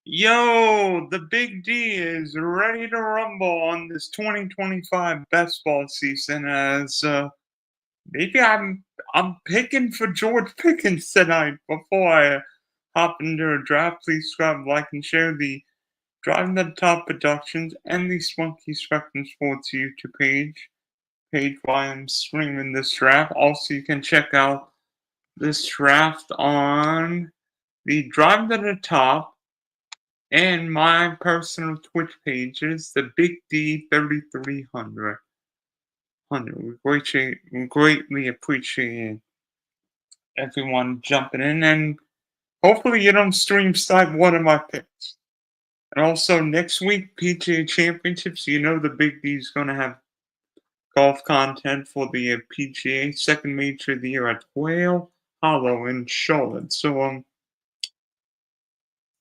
Yo, the Big D is ready to rumble on this 2025 best ball season as maybe I'm picking for George Pickens tonight. Before I hop into a draft, please subscribe, like, and share the Driving the Top Productions and the Spunky Spectrum Sports YouTube page while I'm streaming this draft. Also, you can check out this draft on the Driving to the Top and my personal Twitch pages, the Big D 3300. We greatly appreciate everyone jumping in, and hopefully you don't stream snipe one of my picks. And also next week, PGA Championships. You know the Big D is going to have golf content for the PGA second major of the year at Whale Hollow in Charlotte. So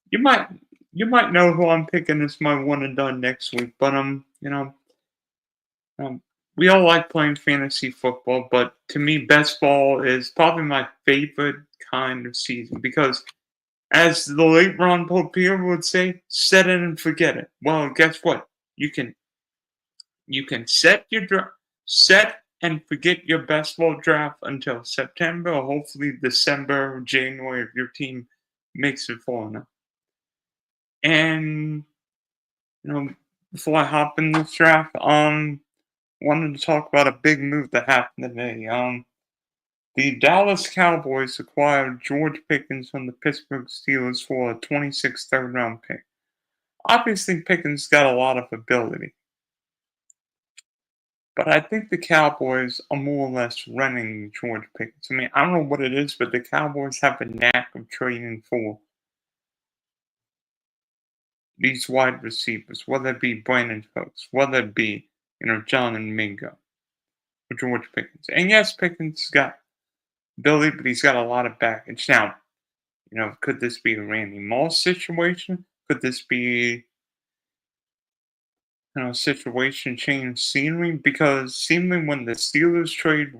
you might you might know who I'm picking as my one and done next week, but um, we all like playing fantasy football, but to me, best ball is probably my favorite kind of season because, as the late Ron Popeil would say, set it and forget it. Well, guess what? You can set and forget your best ball draft until September or hopefully December or January if your team makes it far enough. And before I hop in this draft, wanted to talk about a big move that happened today. The Dallas Cowboys acquired George Pickens from the Pittsburgh Steelers for a 26th third-round pick. Obviously, Pickens got a lot of ability, but I think the Cowboys are more or less renting George Pickens. I mean, I don't know what it is, but the Cowboys have a knack of trading for these wide receivers, whether it be Brandon Cooks, whether it be John and Mingo, or George Pickens. And yes, Pickens got Billy, but he's got a lot of baggage. Now, could this be a Randy Moss situation? Could this be, a situation change scenery? Because seemingly when the Steelers trade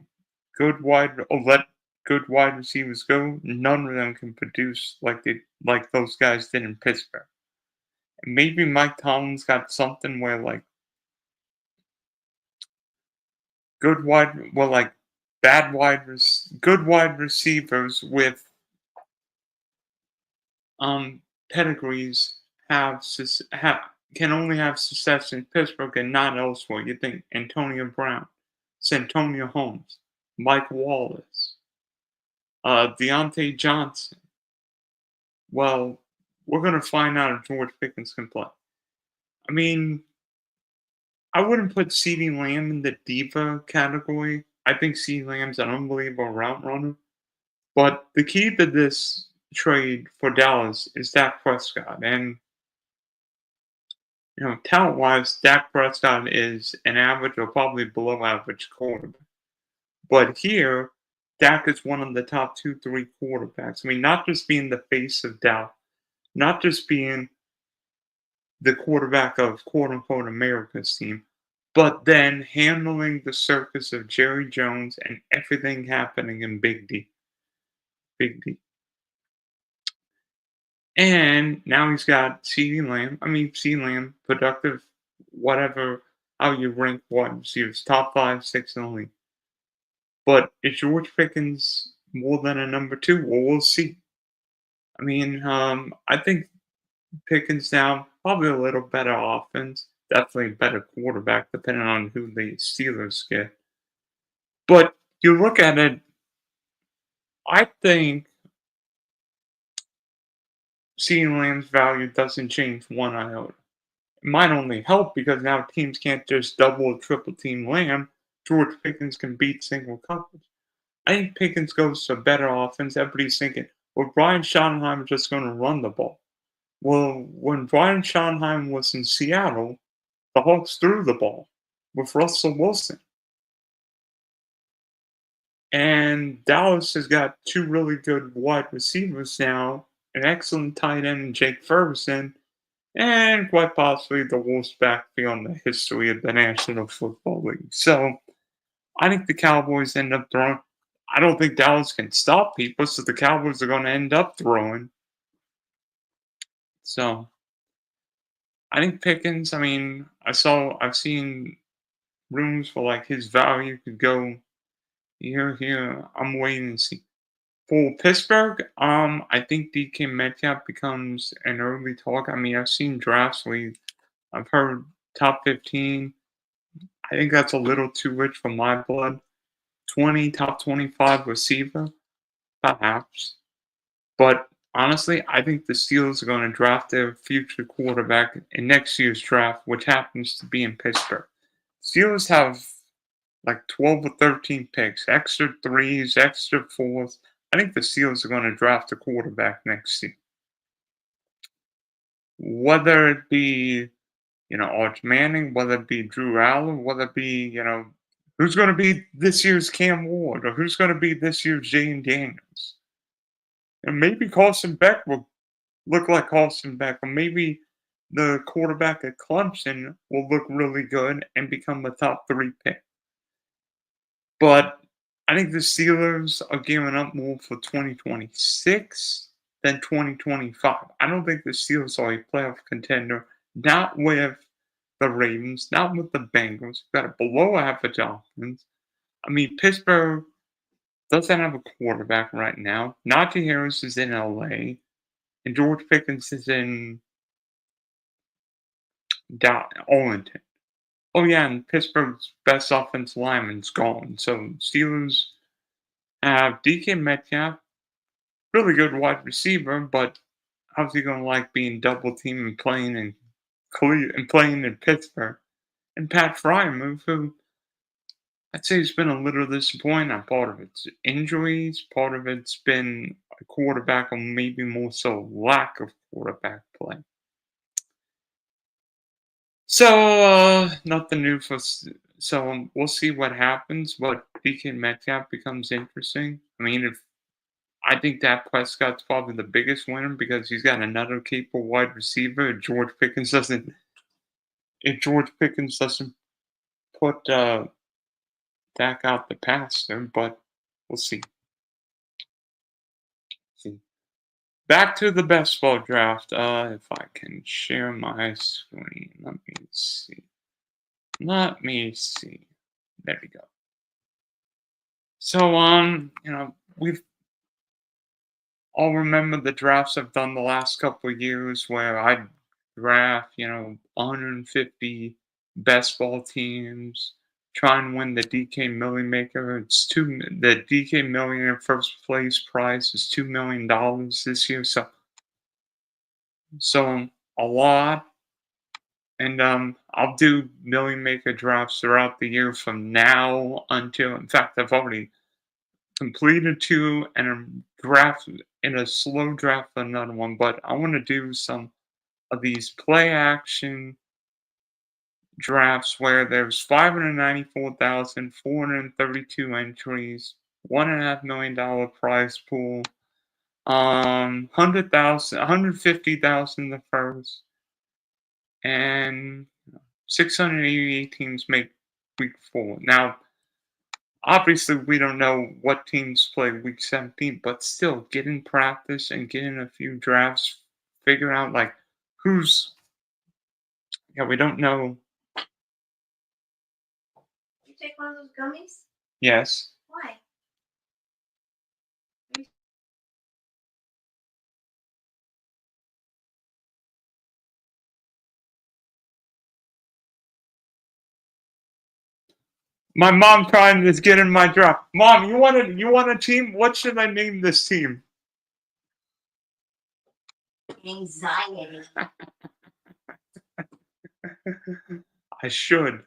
good wide or let good wide receivers go, none of them can produce like those guys did in Pittsburgh. And maybe Mike Tomlin's got something where good wide, well, like good wide receivers with pedigrees can only have success in Pittsburgh and not elsewhere. You think Antonio Brown, Santonio Holmes, Mike Wallace, Deontay Johnson. Well, we're gonna find out if George Pickens can play. I mean, I wouldn't put CeeDee Lamb in the diva category. I think CeeDee Lamb's an unbelievable route runner. But the key to this trade for Dallas is Dak Prescott. And, talent wise, Dak Prescott is an average or probably below average quarterback. But here, Dak is one of the top 2, 3 quarterbacks. I mean, not just being the face of Dallas, not just being the quarterback of quote unquote America's team, but then handling the circus of Jerry Jones and everything happening in Big D. Big D. And now he's got CeeDee Lamb. I mean, CeeDee Lamb, productive, whatever, how you rank wide receivers, top 5, 6 in the league. But is George Pickens more than a number 2? Well, we'll see. I mean, I think Pickens now, probably a little better offense, definitely a better quarterback, depending on who the Steelers get. But you look at it, I think CeeDee Lamb's value doesn't change one iota. It might only help because now teams can't just double or triple team Lamb. George Pickens can beat single coverage. I think Pickens goes to a better offense. Everybody's thinking, well, Brian Schottenheimer just going to run the ball. Well, when Brian Schottenheimer was in Seattle, the Hawks threw the ball with Russell Wilson. And Dallas has got 2 really good wide receivers now, an excellent tight end in Jake Ferguson, and quite possibly the worst backfield in the history of the National Football League. So I think the Cowboys end up throwing. I don't think Dallas can stop people, so the Cowboys are going to end up throwing. So I think Pickens. I mean, I've seen rooms for like his value could go here. I'm waiting to see. For Pittsburgh, I think DK Metcalf becomes an early target. I mean, I've seen drafts where I've heard top 15. I think that's a little too rich for my blood. 20, top 25 receiver, perhaps. But honestly, I think the Steelers are going to draft their future quarterback in next year's draft, which happens to be in Pittsburgh. Steelers have like 12 or 13 picks, extra threes, extra fours. I think the Steelers are going to draft a quarterback next year. Whether it be, Arch Manning, whether it be Drew Allen, whether it be, who's going to be this year's Cam Ward or who's going to be this year's Jane Daniels. And maybe Carson Beck will look like Carson Beck, or maybe the quarterback at Clemson will look really good and become a top 3 pick. But I think the Steelers are giving up more for 2026 than 2025. I don't think the Steelers are a playoff contender, not with the Ravens, not with the Bengals. Got it below half a Dolphins. I mean, Pittsburgh doesn't have a quarterback right now. Najee Harris is in LA, and George Pickens is in Arlington. Oh yeah, and Pittsburgh's best offensive lineman's gone. So Steelers have DK Metcalf, really good wide receiver, but how's he gonna like being double teamed and playing in Pittsburgh? And Pat Fryermuth, who I'd say has been a little disappointing. Part of it's injuries, part of it's been a quarterback, or maybe more so lack of quarterback play. So nothing new so we'll see what happens. But DK Metcalf becomes interesting. I mean, if I think Dak Prescott's probably the biggest winner because he's got another capable wide receiver. If George Pickens doesn't put Dak out the passer, but we'll see. Back to the best ball draft. If I can share my screen, let me see. There we go. So, we've all remember the drafts I've done the last couple of years where I draft, 150 best ball teams, try and win the DK Million Maker. The DK Millionaire first place prize is $2 million this year, so a lot. And I'll do Million Maker drafts throughout the year from now until, in fact, I've already completed 2 and a slow draft for another one. But I want to do some of these play action drafts where there's 594,432 entries, $1.5 million prize pool, 150,000 the first, and 688 teams make week 4. Now, obviously, we don't know what teams play week 17, but still, get in practice and get in a few drafts, figure out like we don't know. You take one of those gummies? Yes. Why? My mom trying to get in my draft. Mom, you want a team? What should I name this team? Anxiety. I should.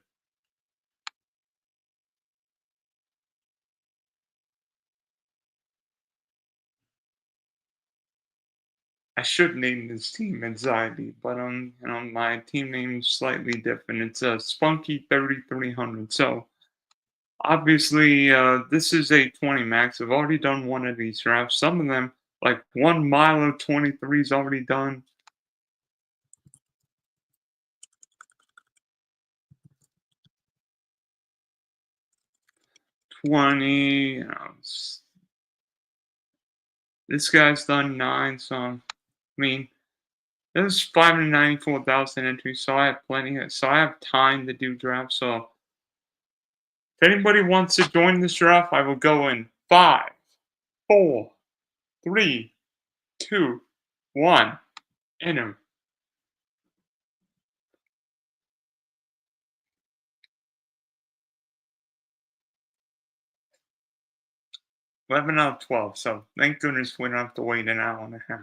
I should name this team Anxiety, but my team name's slightly different. It's Spunky 3300. So obviously, this is a 20 max. I've already done one of these drafts. Some of them, like one Milo 23 is already done. This guy's done 9, so I mean, There's 594,000 entries, so I have so I have time to do drafts. So if anybody wants to join this draft, I will go in 5, 4, 3, 2, 1. Enter. 11 out of 12. So thank goodness we don't have to wait an hour and a half.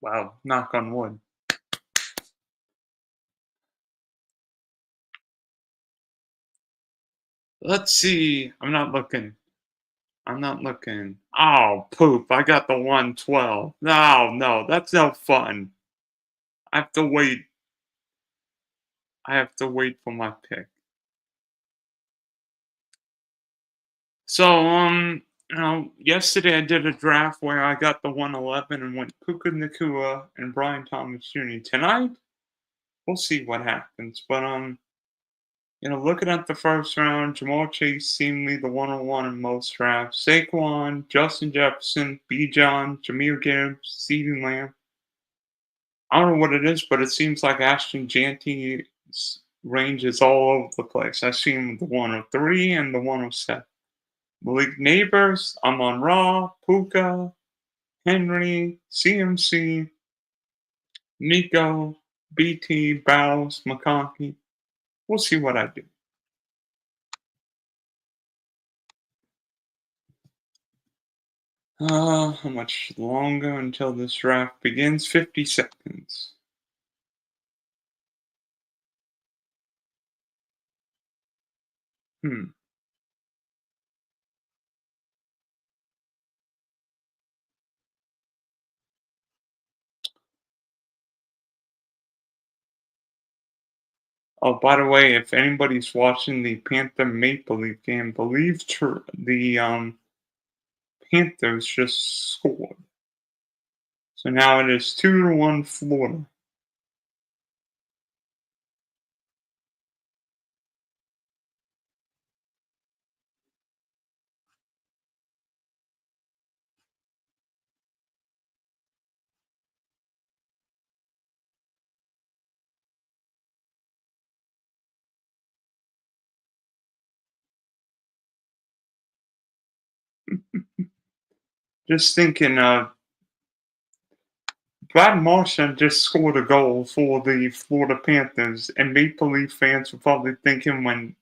Wow, knock on wood. Let's see. I'm not looking. I'm not looking. Oh, poop. I got the 112. No, no, that's no fun. I have to wait. I have to wait for my pick. So, yesterday I did a draft where I got the 111 and went Puka Nakua and Brian Thomas Jr. Tonight, we'll see what happens. But, looking at the first round, Jamal Chase seemingly the 101 in most drafts. Saquon, Justin Jefferson, B. John, Jameer Gibbs, CeeDee Lamb. I don't know what it is, but it seems like Ashton Janty's range is all over the place. I've seen the 103 and the 107. Malik Neighbors, Amon Ra, Puka, Henry, CMC, Nico, BT, Bows, McConkey. We'll see what I do. How much longer until this draft begins? 50 seconds. Hmm. Oh, by the way, if anybody's watching the Panther Maple Leaf game, believe the Panthers just scored. So now it is 2-1 Florida. Just thinking, Brad Marchand just scored a goal for the Florida Panthers, and Maple Leaf fans were probably thinking when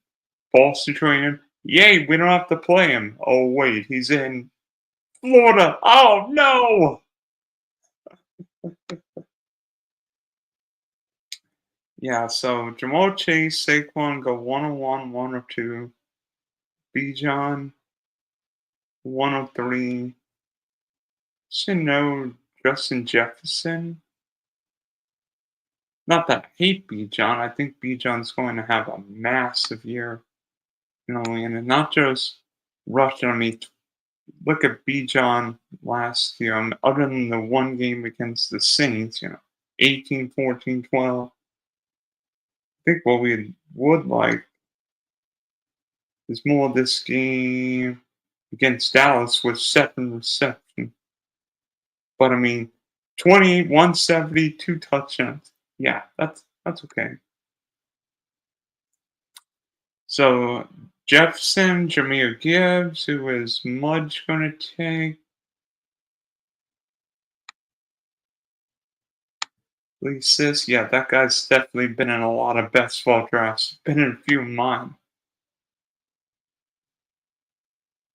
Boston traded him, yay, we don't have to play him. Oh, wait, he's in Florida. Oh, no! Yeah, so Jamal Chase, Saquon go 101, 102. Bijan, 103. No Justin Jefferson. Not that I hate Bijan. I think Bijan's going to have a massive year. And not just rushing. I mean, look at Bijan last year. Other than the one game against the Saints, 18, 14, 12. I think what we would like is more of this game against Dallas with 7 receptions. But I mean, 28, 170, 2 touchdowns. Yeah, that's okay. So Jefferson, Jameer Gibbs, who is Mudge going to take? Sis, yeah, that guy's definitely been in a lot of best ball drafts. Been in a few of mine.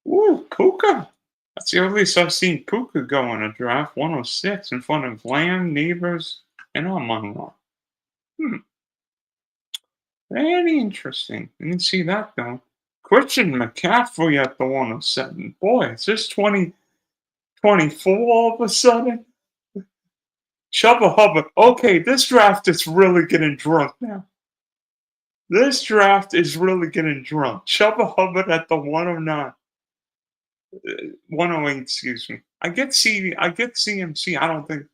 Ooh, Puka. That's the earliest I've seen Puka go in a draft. 106 in front of Lamb, Neighbors, and Amon. Very interesting. Didn't see that though. Christian McCaffrey at the 107. Boy, is this 2024 all of a sudden? Chubba Hubbard. Okay, this draft is really getting drunk now. This draft is really getting drunk. Chubba Hubbard at the 109. 108, excuse me. I get CMC. I don't think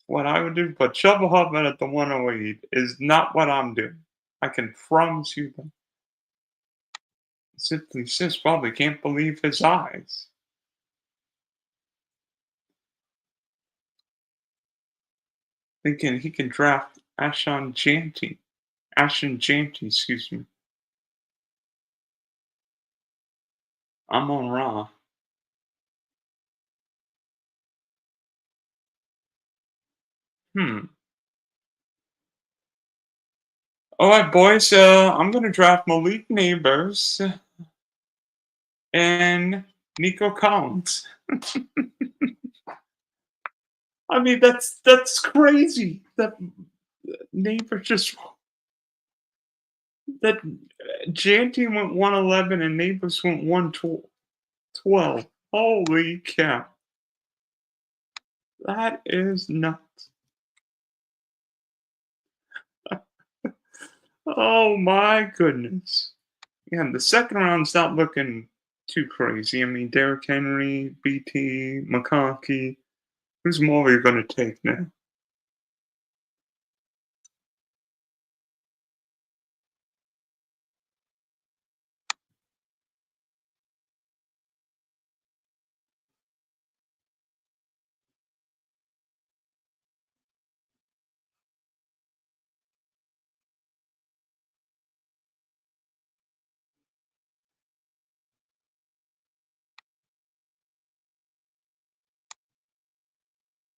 what I would do, but Chubba Hubbard at the 108 is not what I'm doing. I can promise you that. Simply Sis probably can't believe his eyes. Thinking he can draft Ashon Janty, excuse me. I'm on Raw. Hmm. All right, boys. I'm gonna draft Malik Neighbors and Nico Collins. I mean, that's crazy. That Neighbor just that Janty went 111 and Neighbors went 112. Holy cow! That is nuts. Oh my goodness. Yeah, the second round's not looking too crazy. I mean, Derrick Henry, BT, McConkey. Who's more are you going to take now?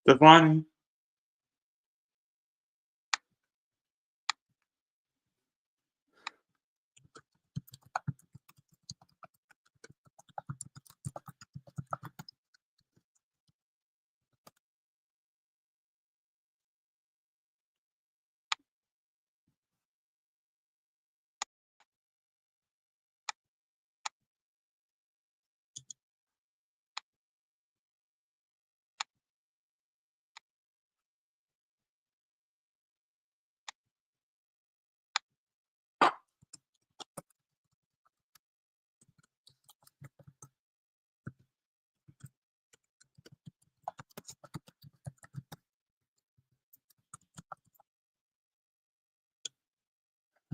Devani?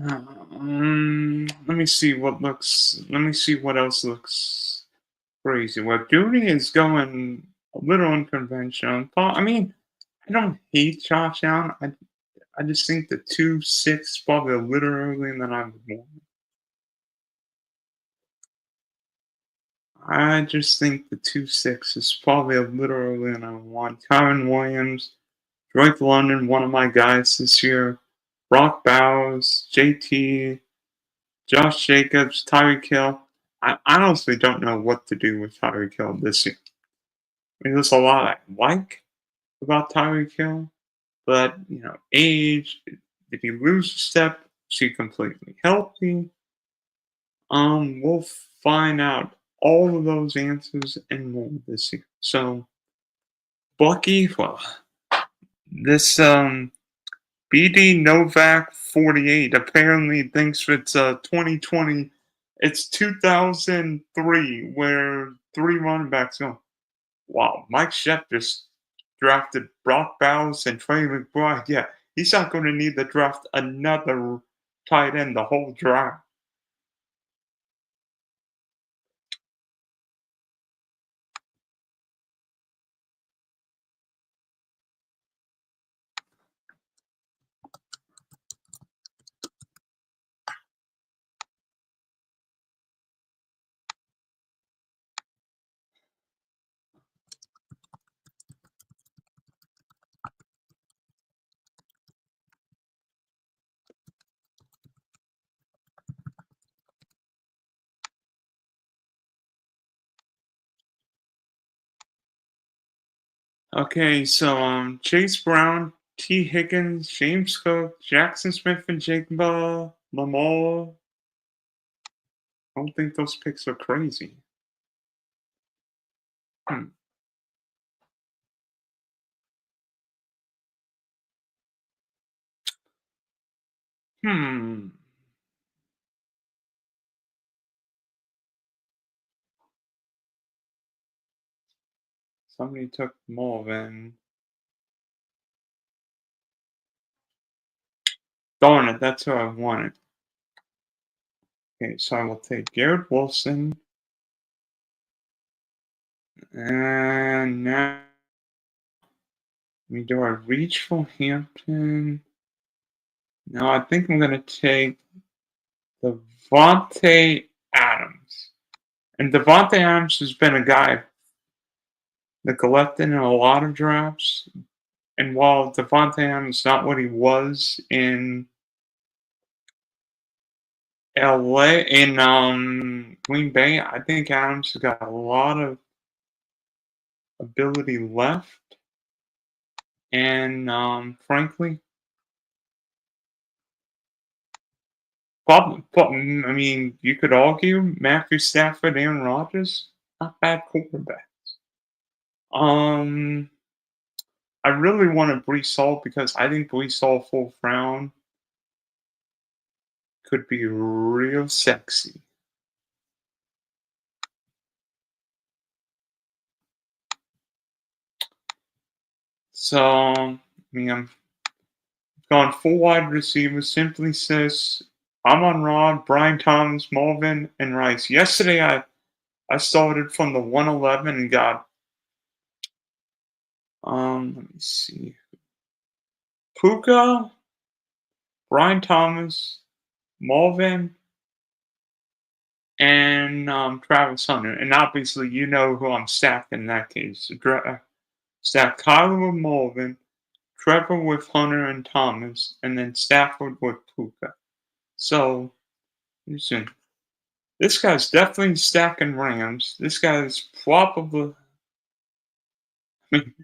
Let me see what looks. Let me see what else looks crazy. Well, Duty is going a little unconventional. I mean, I don't hate Josh Allen. I just think the 2-6 probably a little earlier than I would want. I just think the 2-6 is probably a little earlier than I want. Kyron Williams, Drake London, one of my guys this year. Brock Bowers, JT, Josh Jacobs, Tyreek Hill. I honestly don't know what to do with Tyreek Hill this year. I mean, there's a lot I like about Tyreek Hill, but age. Did he lose a step? Is he completely healthy? We'll find out all of those answers and more this year. So, Bucky, well, this BD Novak 48 apparently thinks it's 2020. It's 2003 where three running backs go. Wow, Mike Shep just drafted Brock Bowers and Trey McBride. Yeah, he's not going to need to draft another tight end the whole draft. Okay, so Chase Brown, T. Higgins, James Cook, Jackson Smith, and Jigba Lamar. I don't think those picks are crazy. Hmm. Hmm. Somebody took more than. Darn it, that's who I wanted. Okay, so I will take Garrett Wilson. And now, do I reach for Hampton? No, I think I'm going to take Devontae Adams. And Devontae Adams has been a guy neglected in a lot of drafts. And while Devontae Adams is not what he was in LA, in Green Bay, I think Adams has got a lot of ability left. And frankly, I mean, you could argue Matthew Stafford, Aaron Rodgers, not bad quarterback. Um, I really wanted Brees Hall because I think Brees Hall fourth round could be real sexy. So, I mean, I'm gone full wide receiver. Simply says I'm on Rod, Brian Thomas, Marvin, and Rice. Yesterday, I started from the 111 and got let me see, Puka, Brian Thomas, Marvin, and Travis Hunter. And obviously, you know who I'm stacking in that case. Stack Kyler with Marvin, Trevor with Hunter and Thomas, and then Stafford with Puka. So, listen, this guy's definitely stacking Rams. This guy's probably, I mean,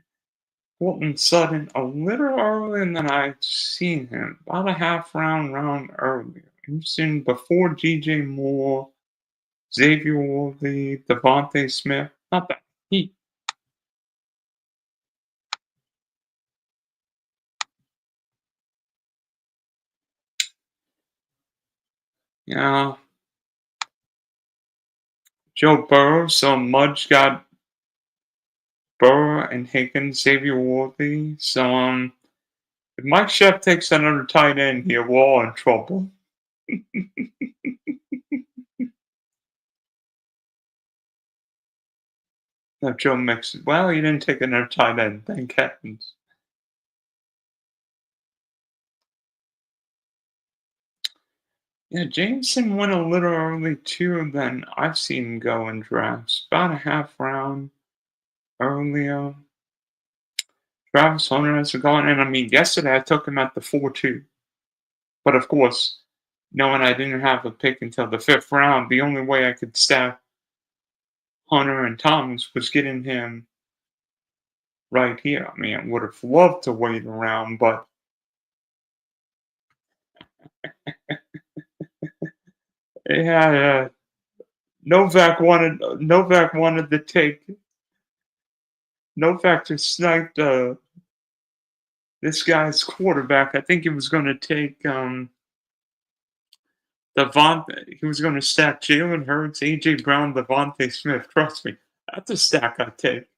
Colton Sutton a little earlier than I'd seen him. About a round earlier. Interesting, before DJ Moore, Xavier Worthy, Devontae Smith. Not bad. He, yeah, Joe Burrow. So Mudge got Burrow and Higgins, Xavier Worthy. So if Mike Shep takes another tight end here, we're all in trouble. No, Joe Mixon. Well, he didn't take another tight end. Thank heavens. Yeah, Jameson went a little early too than I've seen him go in drafts. About a round earlier. Travis Hunter has gone, and I mean, yesterday I took him at the 4-2. But of course, knowing I didn't have a pick until the fifth round, the only way I could stack Hunter and Thomas was getting him right here. I mean, I would have loved to wait around, but yeah, Novak wanted to take Novak just sniped this guy's quarterback. I think he was going to take Devontae. He was going to stack Jalen Hurts, AJ Brown, Devontae Smith. Trust me, that's a stack I take.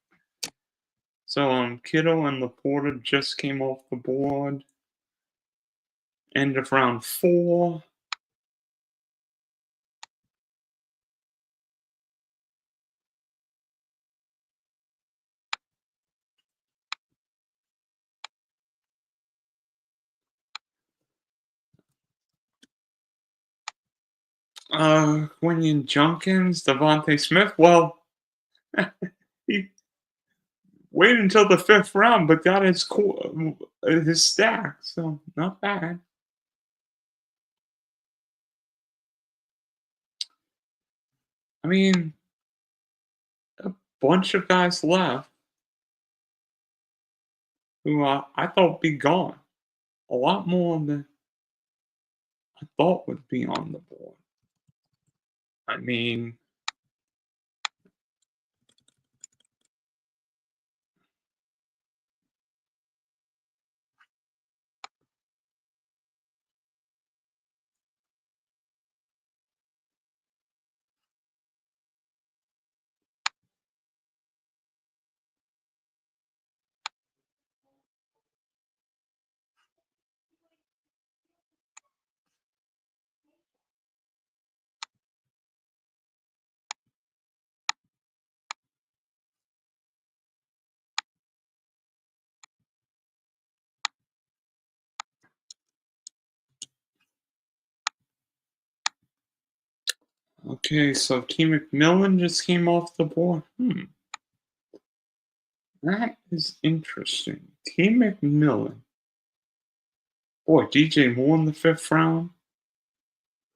So Kittle and Laporta just came off the board. End of round 4. Quinion Junkins, Devontae Smith. Well, he waited until the fifth round, but got his stack, so not bad. I mean, a bunch of guys left who I thought would be gone. A lot more than I thought would be on the board. I mean, Okay, so T. McMillan just came off the board. That is interesting. T. McMillan. Boy, DJ Moore in the 5th round.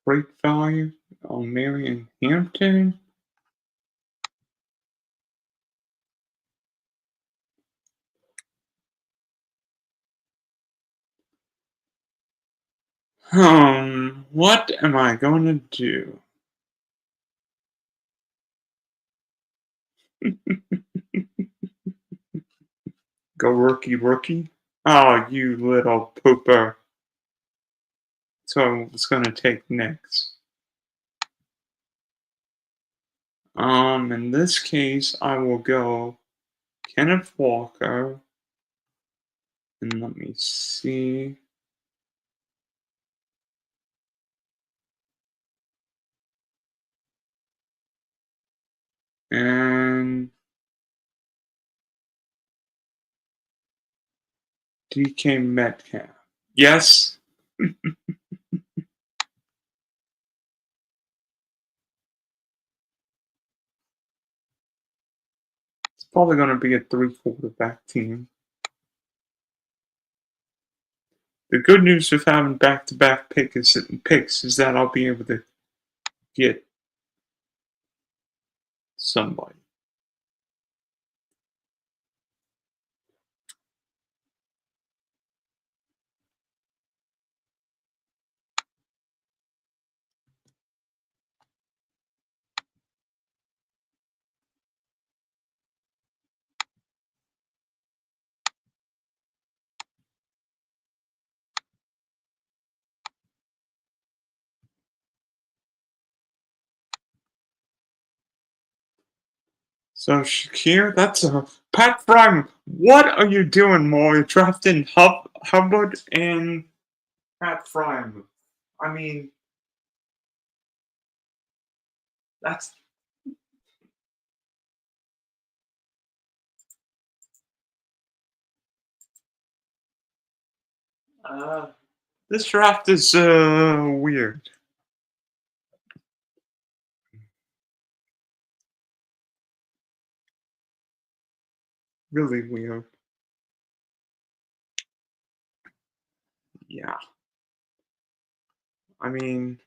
Great value. Oh, Marion Hampton. What am I going to do? Go rookie. Oh, you little pooper. So I was going to take next. In this case, I will go Kenneth Walker. And let me see. And DK Metcalf. Yes. It's probably going to be a 3-quarterback team. The good news with having back-to-back picks is that I'll be able to get somebody. So Shakir, that's a Pat Fryman. What are you doing, Mo? You're drafting Hubbard and Pat Fryman. I mean, that's this draft is weird. Really weird. Yeah. I mean,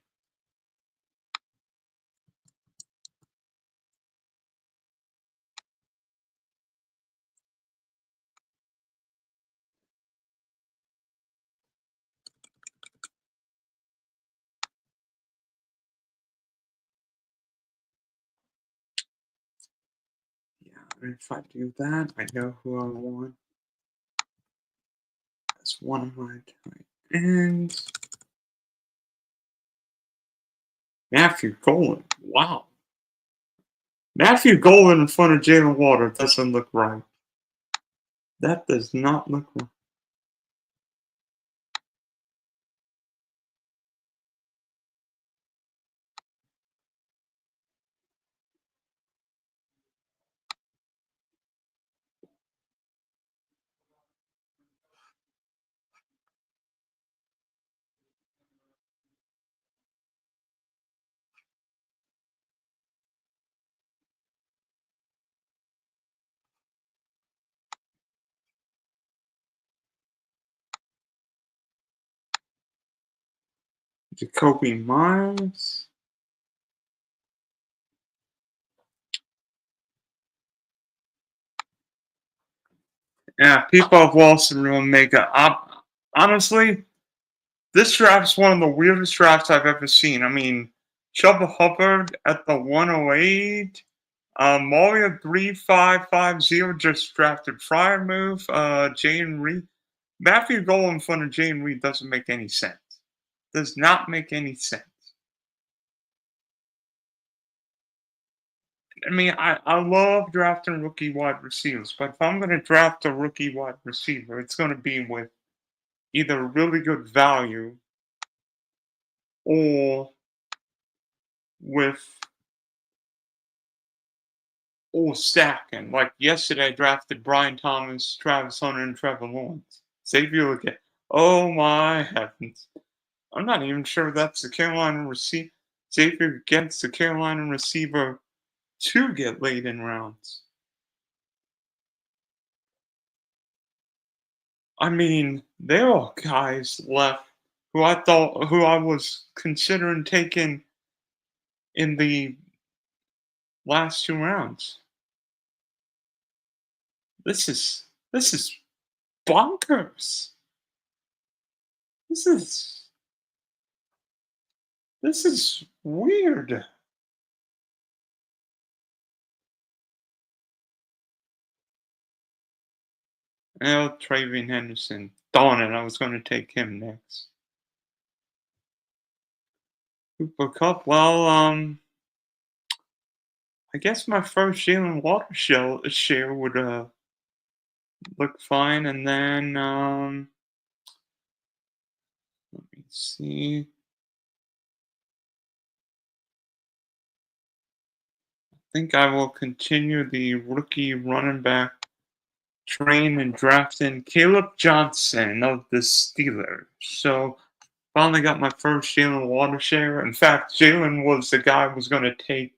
yeah. If I do that, I know who I want. That's one of my tight ends. Matthew Golden. Wow. Matthew Golden in front of Jalen Water doesn't look right. That does not look right. Jacoby Myers. Yeah, people of Wall Street will make a. Honestly, this draft's one of the weirdest drafts I've ever seen. I mean, Chuba Hubbard at the 108. Mario 3550 just drafted Fryer Move. Jane Reed. Matthew Gold in front of Jane Reed doesn't make any sense. Does not make any sense. I mean, I love drafting rookie wide receivers, but if I'm going to draft a rookie wide receiver, it's going to be with either really good value or with stacking. Like yesterday, I drafted Brian Thomas, Travis Hunter, and Trevor Lawrence. Xavier again. Oh my heavens! I'm not even sure that's the Carolina receiver. Xavier gets the Carolina receiver to get late in rounds. I mean, there are guys left who I was considering taking in the last 2 rounds. This is bonkers. This is this is weird. Oh, Travian Henderson. Darn it, I was going to take him next. Cooper Cup. Well, I guess my first Jalen Water share would look fine, and then let me see. I think I will continue the rookie running back train and draft in Caleb Johnson of the Steelers. So finally got my first Jalen Water share. In fact, Jalen was the guy I was going to take.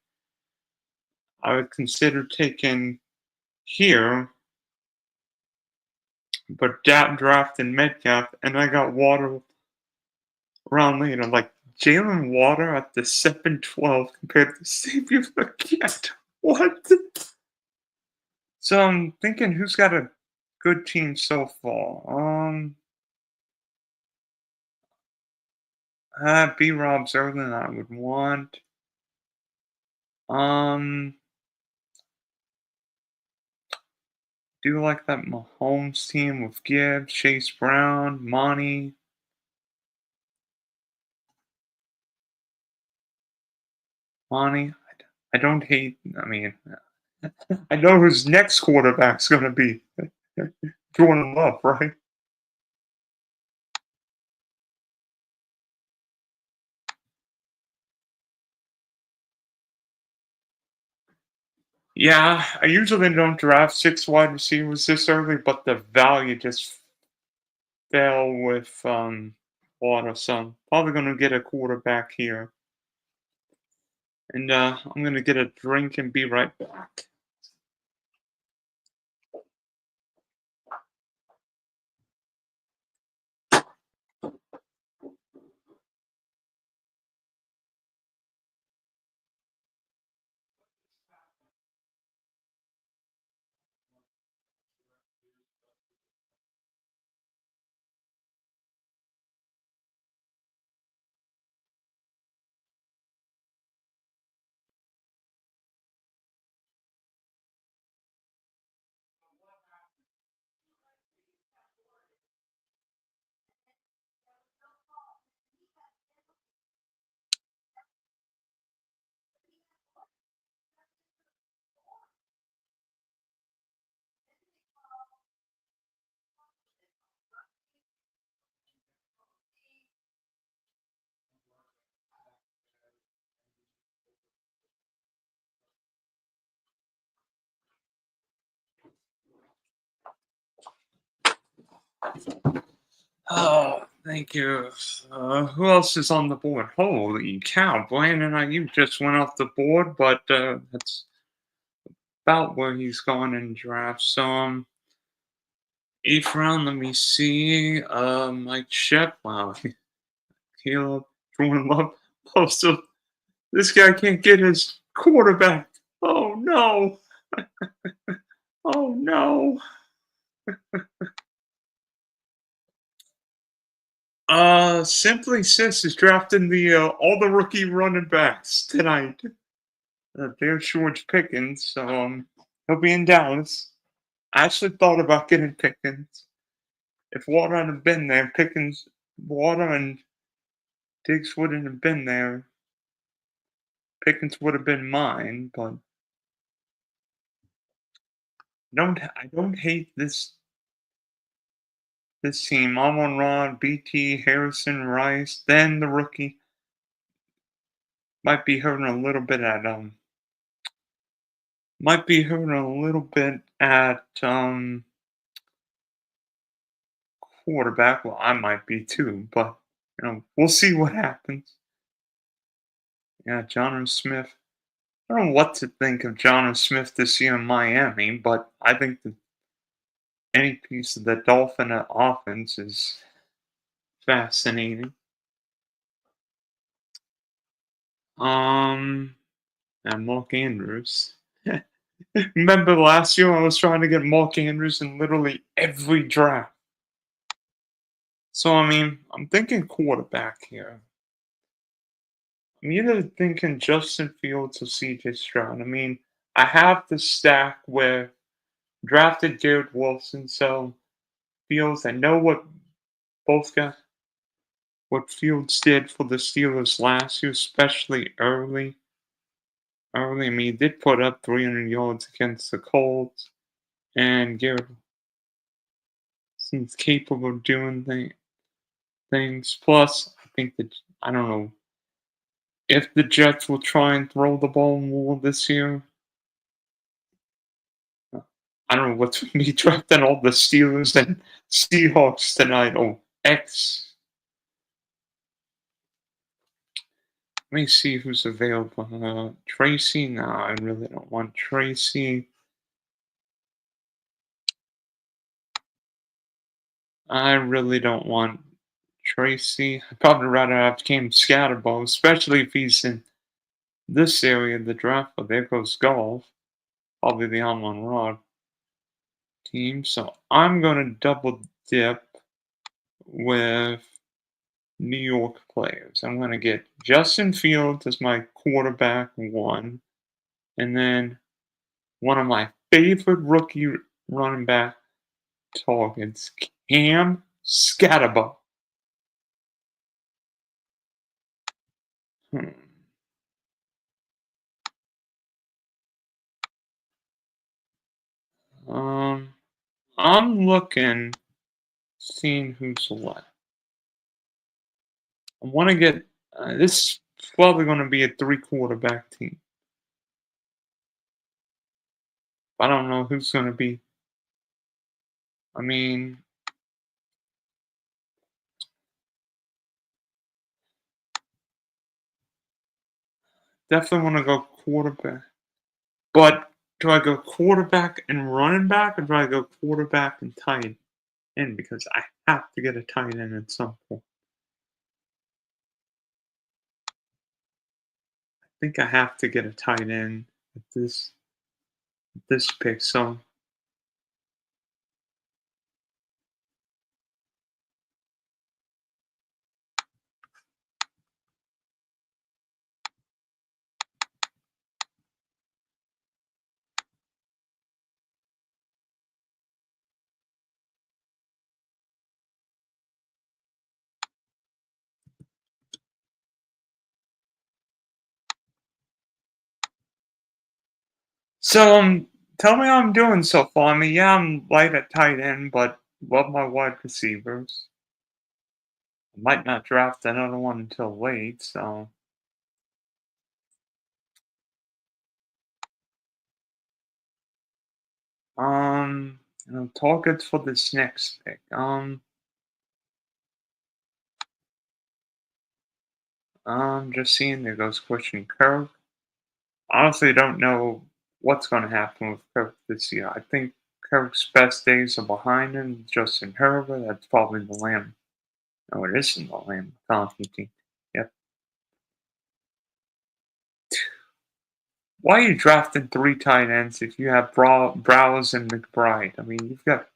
I would consider taking here, but drafted Metcalf, and I got Water around later. Like Jalen Water at the 7-12 compared to Xavier Leggett. What? So I'm thinking, who's got a good team so far? B Rob's earlier than I would want. Um, do like that Mahomes team with Gibbs, Chase Brown, Monty. I don't hate. I mean, I know whose next quarterback's going to be Jordan Love, right? Yeah, I usually don't draft 6 wide receivers this early, but the value just fell with Water, so I'm probably going to get a quarterback here. And I'm going to get a drink and be right back. Oh, thank you. Who else is on the board? Holy cow, Brandon Ayuk just went off the board, but that's about where he's gone in draft. So, 8th round, let me see. Mike Shep, wow, Caleb, Jordan Love. Oh, so this guy can't get his quarterback. Oh no. Oh no. Simply Sis is drafting the all the rookie running backs tonight. There's George Pickens, so he'll be in Dallas. I actually thought about getting Pickens. If Water hadn't been there, Water and Diggs wouldn't have been there. Pickens would have been mine, but I don't hate this team. Amon Ra, BT, Harrison, Rice, then the rookie might be hurting a little bit at quarterback. Well, I might be too, but we'll see what happens. Yeah, John Smith. I don't know what to think of John Smith this year in Miami, but I think that any piece of the Dolphin offense is fascinating. Um, and Mark Andrews. Remember last year I was trying to get Mark Andrews in literally every draft. So I mean, I'm thinking quarterback here. I'm either thinking Justin Fields or CJ Stroud. I mean, I have the stack where drafted Jared Wilson, so Fields. I know both guys what Fields did for the Steelers last year, especially early. Early, I mean, he did put up 300 yards against the Colts, and Garrett seems capable of doing things. Plus, I think that I don't know if the Jets will try and throw the ball more this year. I don't know what's with me drafting all the Steelers and Seahawks tonight. Oh, X. Let me see who's available. Tracy? No, I really don't want Tracy. I really don't want Tracy. I'd probably rather have Cam Scatterbo, especially if he's in this area of the draft. But there goes golf. Probably the on rod team. So I'm going to double dip with New York players. I'm going to get Justin Fields as my quarterback one. And then one of my favorite rookie running back targets, Cam Scatterbo. Hmm. Um, I'm looking, seeing who's left. I want to get this is probably going to be a three quarterback team. I don't know who's going to be. I mean, definitely want to go quarterback. But do I go quarterback and running back, or do I go quarterback and tight end? Because I have to get a tight end at some point. I think I have to get a tight end at this pick. So tell me how I'm doing so far. I mean, yeah, I'm light at tight end, but love my wide receivers. I might not draft another one until late, so targets for this next pick. Just seeing there goes Christian Kirk. Honestly, don't know what's going to happen with Kirk this year. I think Kirk's best days are behind him. Justin Herbert, that's probably the Lamb. No, it isn't the Lamb McConkey team. Yep. Why are you drafting three tight ends if you have Browse and McBride? I mean, you've got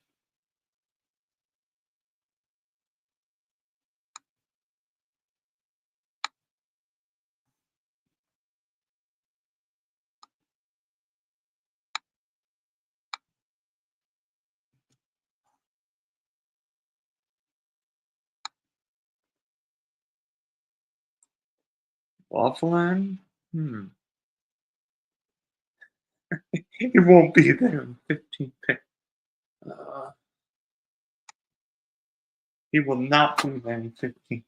Loveland. He won't be there in 15 pick. Uh, he will not be there in 15 pick.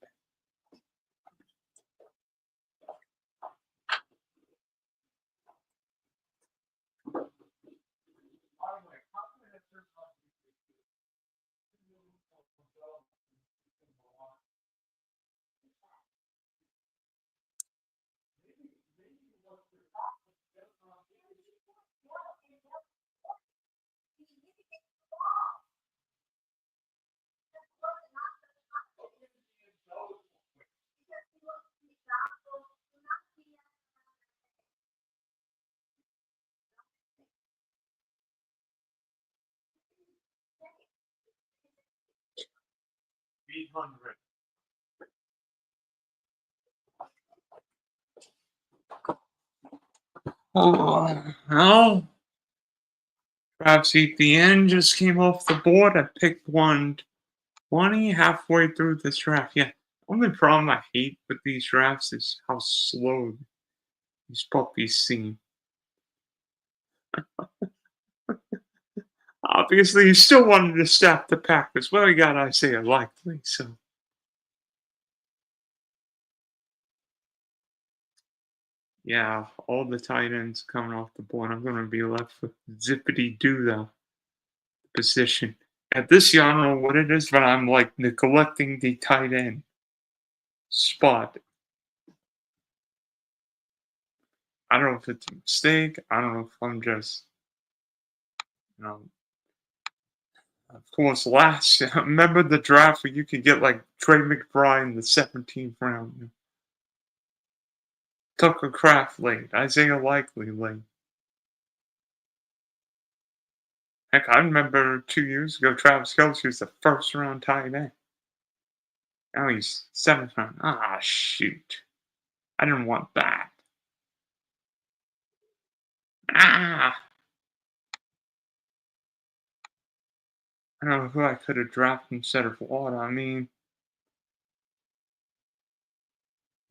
300. Oh, well, perhaps at the end just came off the board. I picked 120 halfway through this draft. Yeah, only problem I hate with these drafts is how slow these puppies seem. Obviously, you still wanted to stack the pack as well. You got Isaiah Likely, so yeah, all the tight ends coming off the board. I'm going to be left with zippity doo the position. At this year, I don't know what it is, but I'm like neglecting the tight end spot. I don't know if it's a mistake. I don't know if I'm just, you know, of course, last, remember the draft where you could get like Trey McBride in the 17th round, Tucker Kraft late, Isaiah Likely late. Heck, I remember 2 years ago, Travis Kelce was the first round tight end. Now he's seventh round. Ah, shoot. I didn't want that. Ah! I don't know who I could have drafted instead of Water. I mean,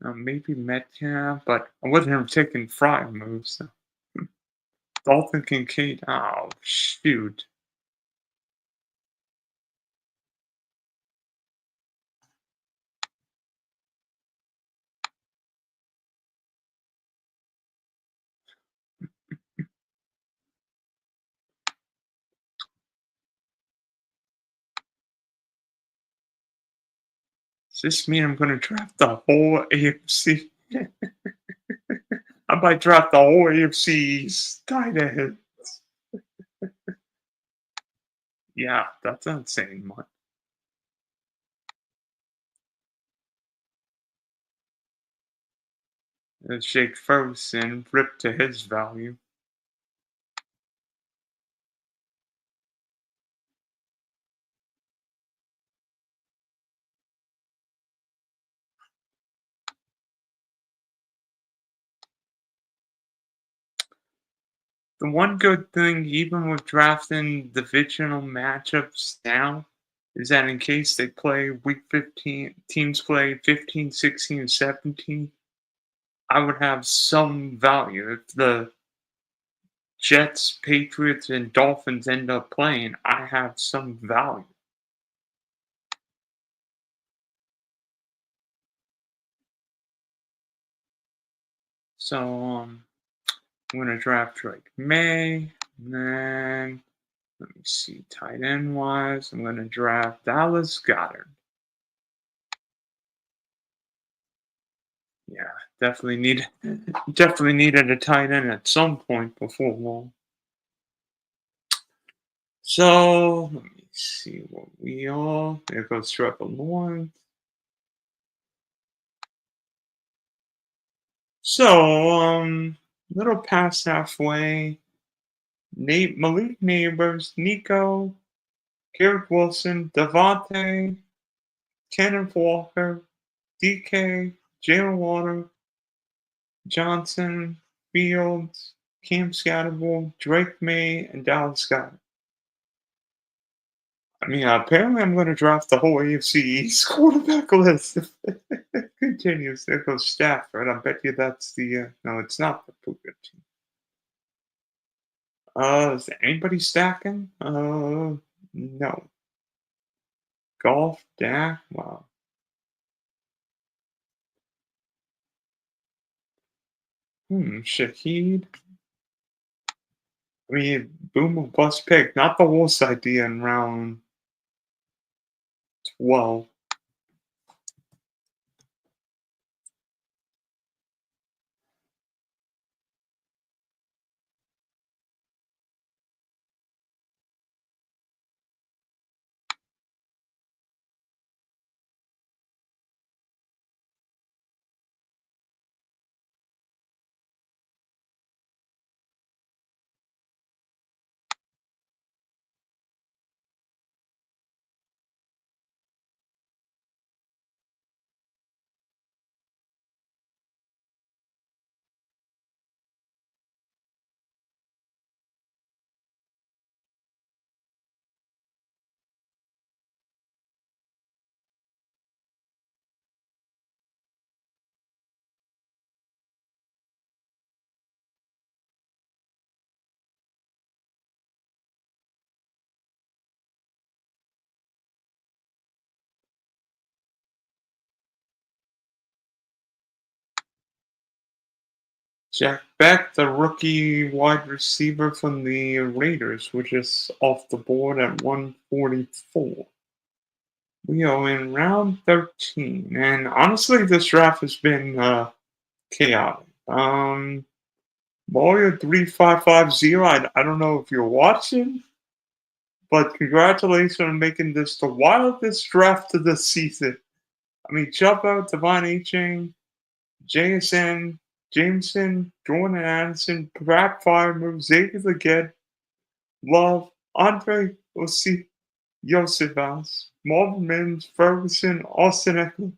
maybe Metcalf, but I wasn't taking Fryer moves. So. Dalton Kincaid. Oh, shoot. Does this mean I'm going to draft the whole AFC? I might draft the whole AFC's tight end. Yeah, that's not saying much. Jake Ferguson ripped to his value. The one good thing, even with drafting divisional matchups now, is that in case they play week 15, teams play 15, 16, and 17, I would have some value. If the Jets, Patriots, and Dolphins end up playing, I have some value. So I'm gonna draft Drake May, and then let me see, tight end wise, I'm gonna draft Dallas Goddard. Yeah, definitely needed a tight end at some point before long. So let me see what we all. There goes Trevor Lawrence. So little past halfway. Malik Neighbors, Nico, Garrett Wilson, Devontae, Kenneth Walker, DK, Jalen Water, Johnson, Fields, Cam Scatterable, Drake May, and Dallas Scott. I mean, apparently I'm going to draft the whole AFC East quarterback list if it continues. There goes Stafford. I bet you that's the. No, it's not the Puka team. Is anybody stacking? No. Golf, Dak, wow. Shaheed. I mean, boom or bust pick. Not the worst idea in round 12. Jack Beck, the rookie wide receiver from the Raiders, which is off the board at 144. We are in round 13, and honestly, this draft has been chaotic. Mario 3550, I don't know if you're watching, but congratulations on making this the wildest draft of the season. I mean, jump out Devon A-Chain, JSN, Jameson, Jordan Addison, Brad Fireman, Xavier Legette, Love, Andre Osi, Yosefas, Marvin Mims, Ferguson, Austin Eckler.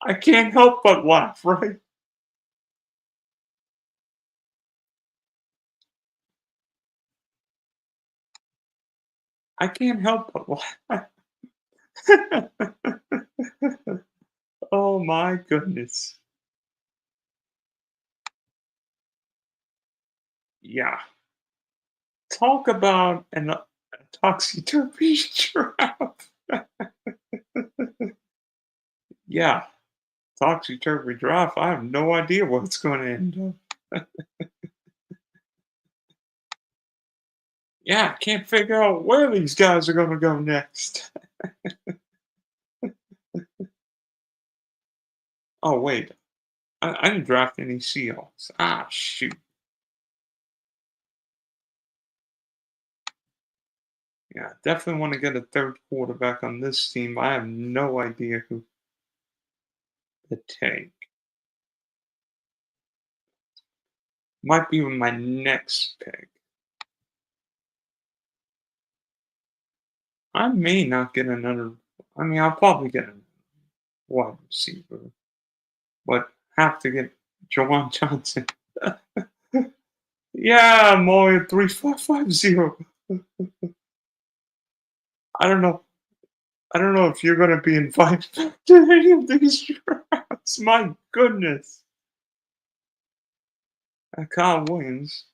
I can't help but laugh, right? I can't help but laugh. Oh my goodness. Yeah. Talk about a topsy-turvy draft. Yeah. Topsy-turvy draft. I have no idea what it's going to end up. Yeah, I can't figure out where these guys are going to go next. Oh, wait. I didn't draft any Seahawks. Ah, shoot. Yeah, definitely want to get a third quarterback on this team. I have no idea who to take. Might be my next pick. I may not get another. I mean, I'll probably get a wide receiver, but have to get Jawan Johnson. Yeah, Mario 3450. I don't know. I don't know if you're going to be invited to any of these drafts. My goodness. Kyle Williams.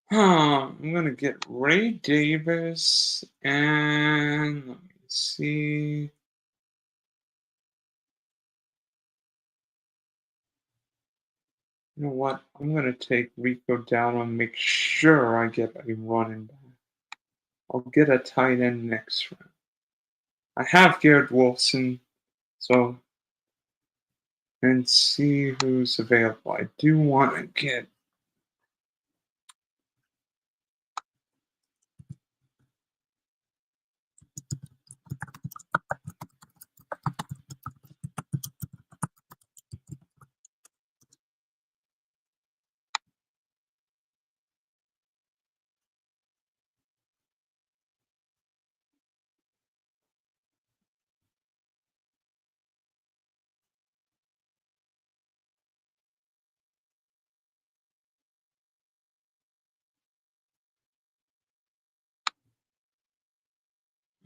I'm going to get Ray Davis and let me see. You know what? I'm going to take Rico down and make sure I get a running back. I'll get a tight end next round. I have Garrett Wilson, so and see who's available. I do want to get.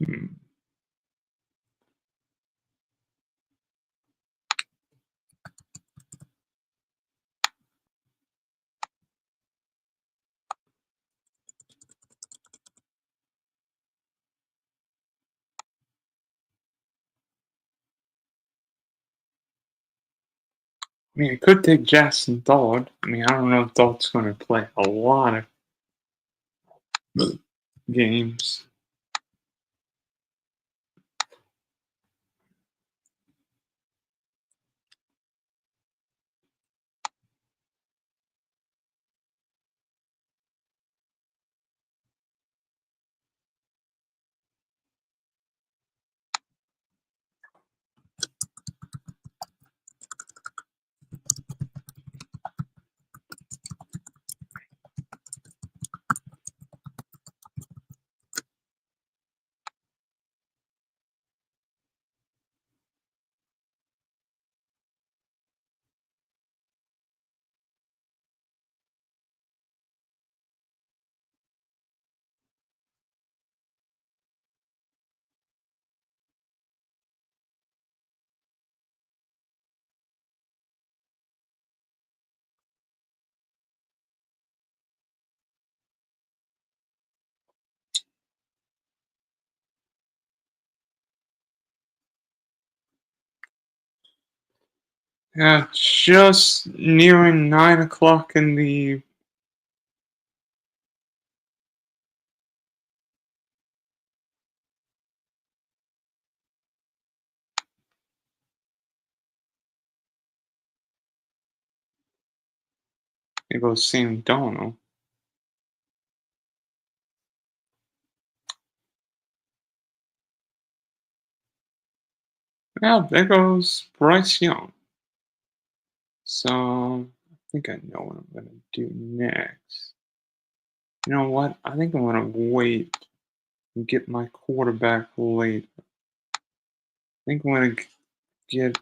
Hmm. I mean, I could take Jackson Dodd. I mean, I don't know if Dodd's going to play a lot of games. Yeah, just nearing 9 o'clock in the. There goes Sam Donald. Well, there goes Bryce Young. So I think I know what I'm gonna do next. You know what? I think I'm gonna wait and get my quarterback later. I think I'm gonna get.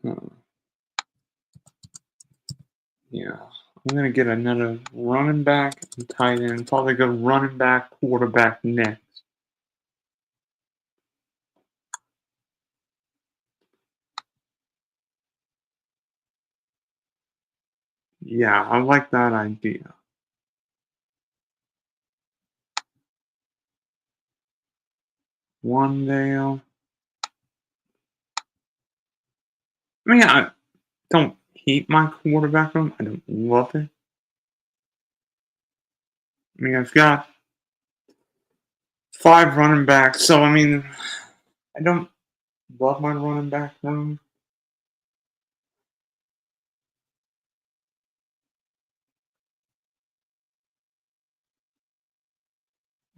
Uh, yeah, I'm gonna get another running back and tight end. Probably go running back, quarterback next. Yeah, I like that idea. One day, I don't hate my quarterback room. I don't love it. I've got 5 running backs, so I don't love my running back room.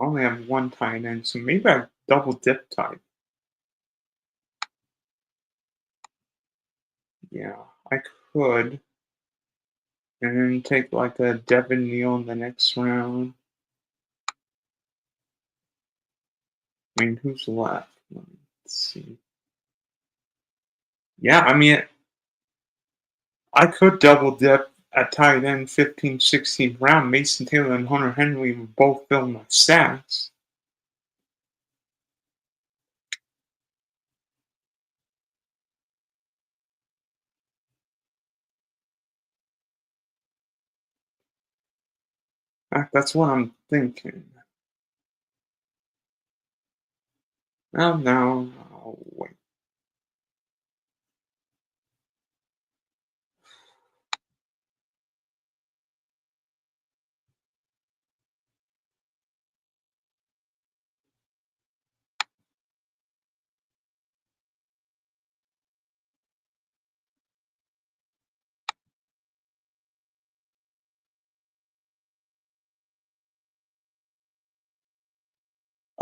I only have one tight end, so maybe I double dip type. Yeah, I could. And then take like a Devin Neal in the next round. Who's left? Let's see. Yeah, I could double dip at tight end 15, 16th round. Mason Taylor and Hunter Henry would both fill my stats. That's what I'm thinking. Oh, no. Oh, wait.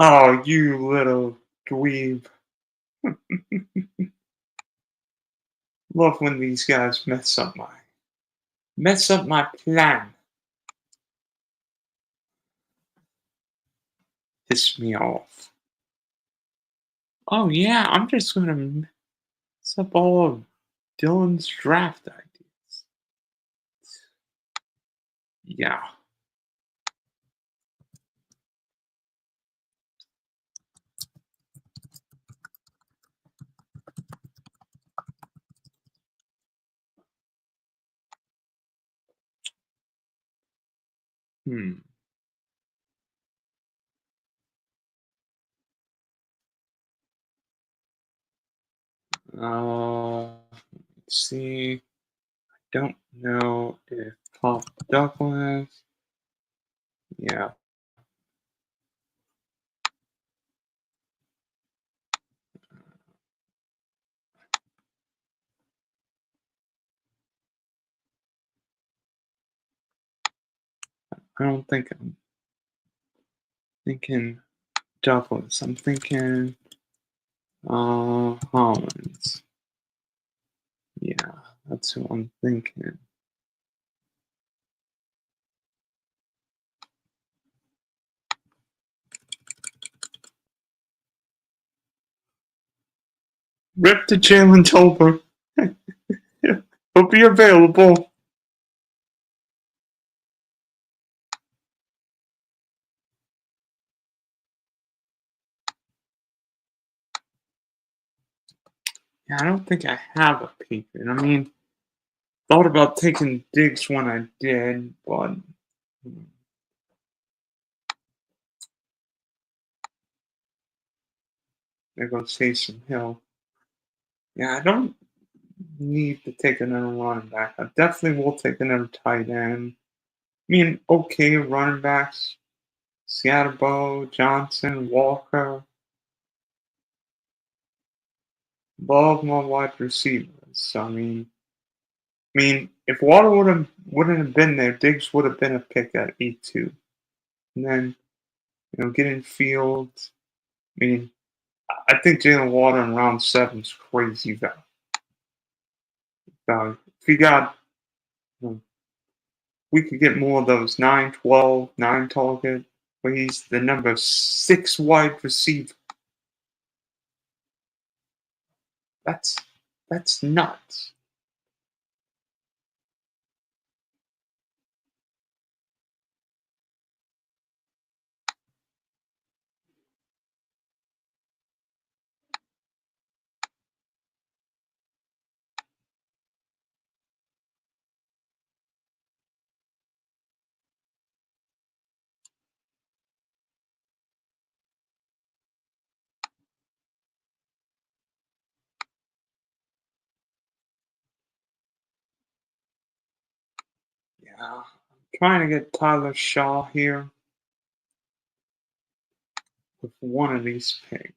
Oh, you little dweeb. Love when these guys mess up my plan. Piss me off. Oh yeah, I'm just gonna mess up all of Dylan's draft ideas. Yeah. Hmm. Let's see. Don't know if Pop Douglas. Yeah. I don't think I'm thinking Douglas. I'm thinking Hollins. Yeah, that's who I'm thinking. Rip to Jalen Tolbert. He'll be available. Yeah, I don't think I have a Pickens. Thought about taking Diggs when I did, but There goes Taysom Hill. Yeah, I don't need to take another running back. I definitely will take another tight end. I mean, okay, running backs. Seattle, Johnson, Walker. Love my wide receivers. So, if Water wouldn't have been there, Diggs would have been a pick at 8-2. And then, getting Fields. I think Jalen Water in round 7 is crazy value. If you got, you know, we could get more of those 9, 12, 9 target, where he's the number 6 wide receiver. That's nuts. Yeah, I'm trying to get Tyler Shaw here with one of these picks.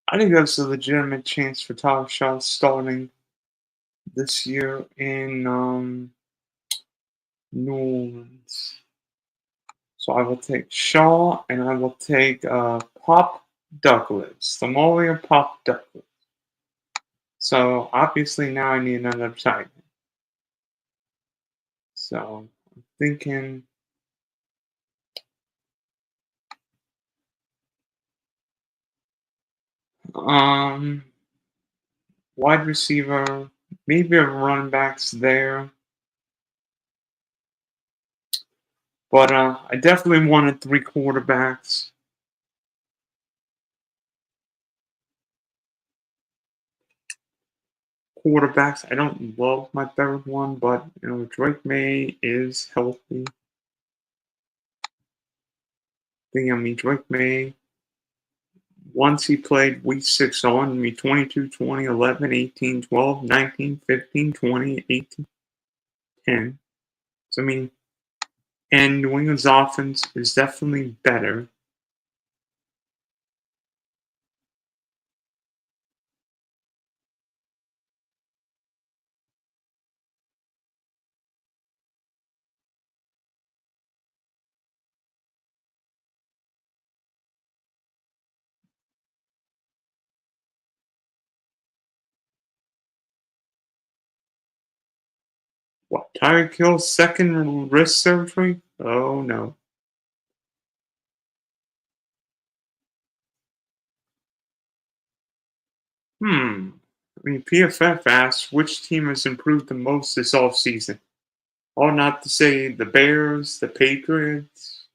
I think that's a legitimate chance for Tyler Shaw starting this year in New Orleans. So I will take Shaw and I will take Pop Douglas, the Molly Pop Douglas. So obviously now I need another tight end. So I'm thinking um wide receiver, maybe a running backs there. But I definitely wanted 3 quarterbacks. I don't love my third one, but Drake May is healthy. Drake May, once he played week 6 on, 22, 20, 11, 18, 12, 19, 15, 20, 18, 10. So, and New England's offense is definitely better. What, Tyreek Hill's second wrist surgery? Oh, no. PFF asks which team has improved the most this offseason. Or not to say the Bears, the Patriots.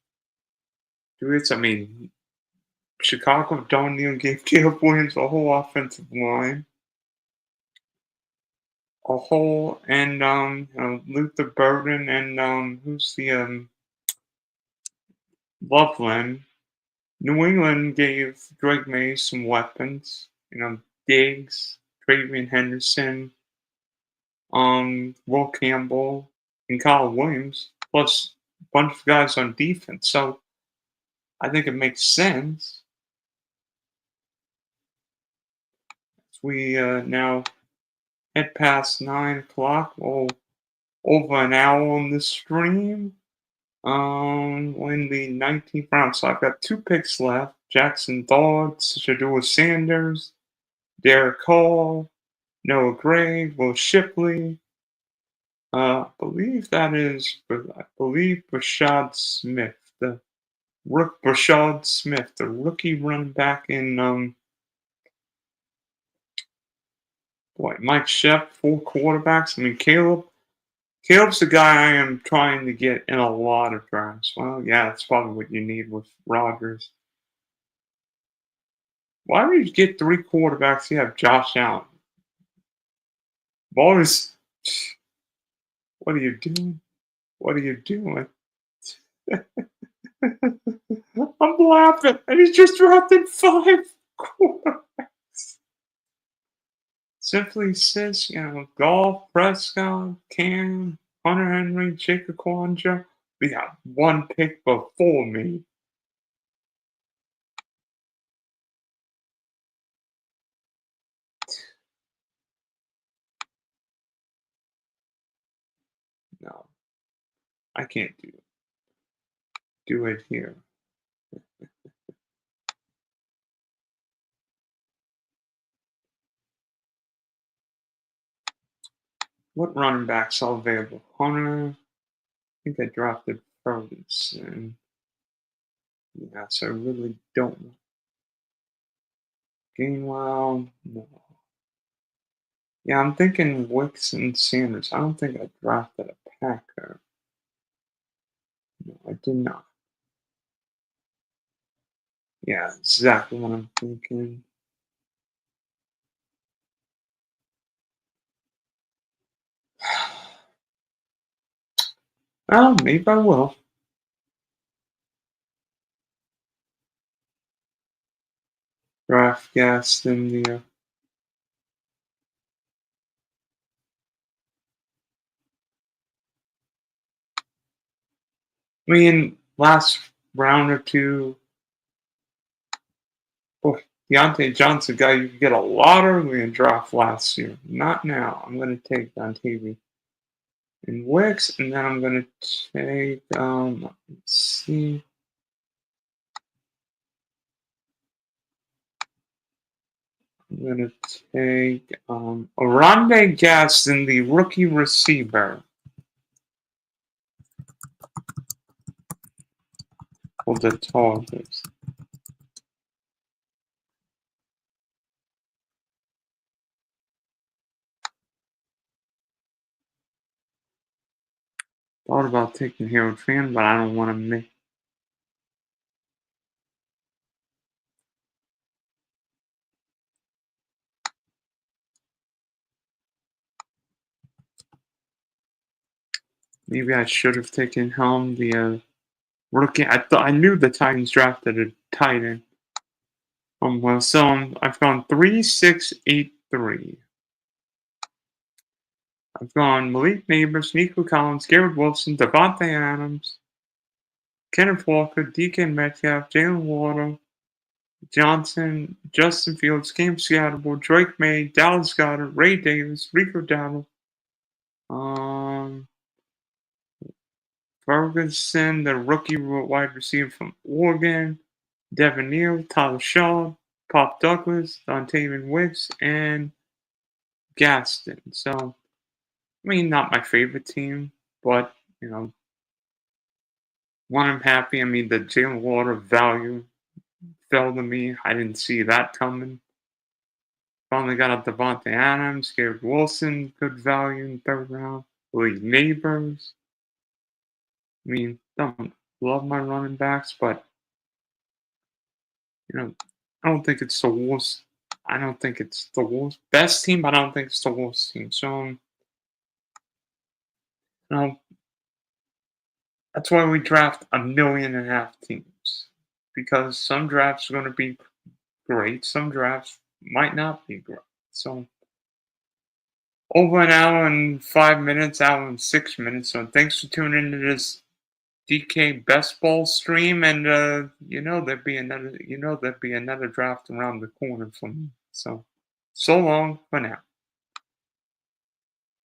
Chicago don't even gave Caleb Williams a whole offensive line. A whole, and Luther Burden, and who's the Loveland. New England gave Drake May some weapons. Diggs, Travian Henderson, Will Campbell, and Kyle Williams, plus a bunch of guys on defense. So I think it makes sense. We now head past 9 o'clock. Well, over an hour on the stream. In the 19th round. So I've got 2 picks left. Jackson Dodds, Shadua Sanders, Derek Hall, Noah Gray, Will Shipley. I believe Rashad Smith, Rashad Smith, the rookie running back in Mike Shep, 4 quarterbacks. I mean, Caleb's the guy I am trying to get in a lot of drafts. Well, yeah, that's probably what you need with Rodgers. Why do you get 3 quarterbacks? You have Josh Allen. Boys, what are you doing? What are you doing? I'm laughing, and he's just drafted 5 quarterbacks. Simply says, Golf, Prescott, Cam, Hunter Henry, Jacob Quandra. We got 1 pick before me. No, I can't do it here. What running backs are available? Hunter. I think I drafted Ferguson. Yeah, so I really don't know. Gainwell. No. Yeah, I'm thinking Wicks and Sanders. I don't think I drafted a Packer. No, I did not. Yeah, exactly what I'm thinking. Oh, maybe I will. Draft guest in the. I mean, last round or two. Oh, Deontay Johnson guy you could get a lot early in draft last year. Not now. I'm going to take Deontay and Wicks, and then I'm going to take. Let's see. I'm going to take Oronde Gaston, the rookie receiver. For the Chargers. Thought about taking Harold Fan, but I don't want to make. Maybe I should have taken Helm, the rookie. I knew the Titans drafted a tight end. I've gone 3, 6, 8, 3. I've gone Malik Neighbors, Nico Collins, Garrett Wilson, Devontae Adams, Kenneth Walker, DK Metcalf, Jalen Waddle, Johnson, Justin Fields, Cam Scatterable, Drake May, Dallas Goedert, Ray Davis, Rico Dowdle, Ferguson, the rookie wide receiver from Oregon, Devin Neal, Tyler Shaw, Pop Douglas, Dontavian Wicks, and Gaston. So, I mean, not my favorite team, but, one I'm happy. I mean, the Jalen Water value fell to me. I didn't see that coming. Finally got up Devontae Adams, Garrett Wilson, good value in 3rd round. Lee Neighbors. I mean, don't love my running backs, but I don't think it's the worst. I don't think it's the worst best team, but I don't think it's the worst team. So, that's why we draft 1.5 million teams, because some drafts are going to be great, some drafts might not be great. So, over an hour and 5 minutes, hour and 6 minutes. So, thanks for tuning into this DK best ball stream, and there'd be another draft around the corner for me. So long for now.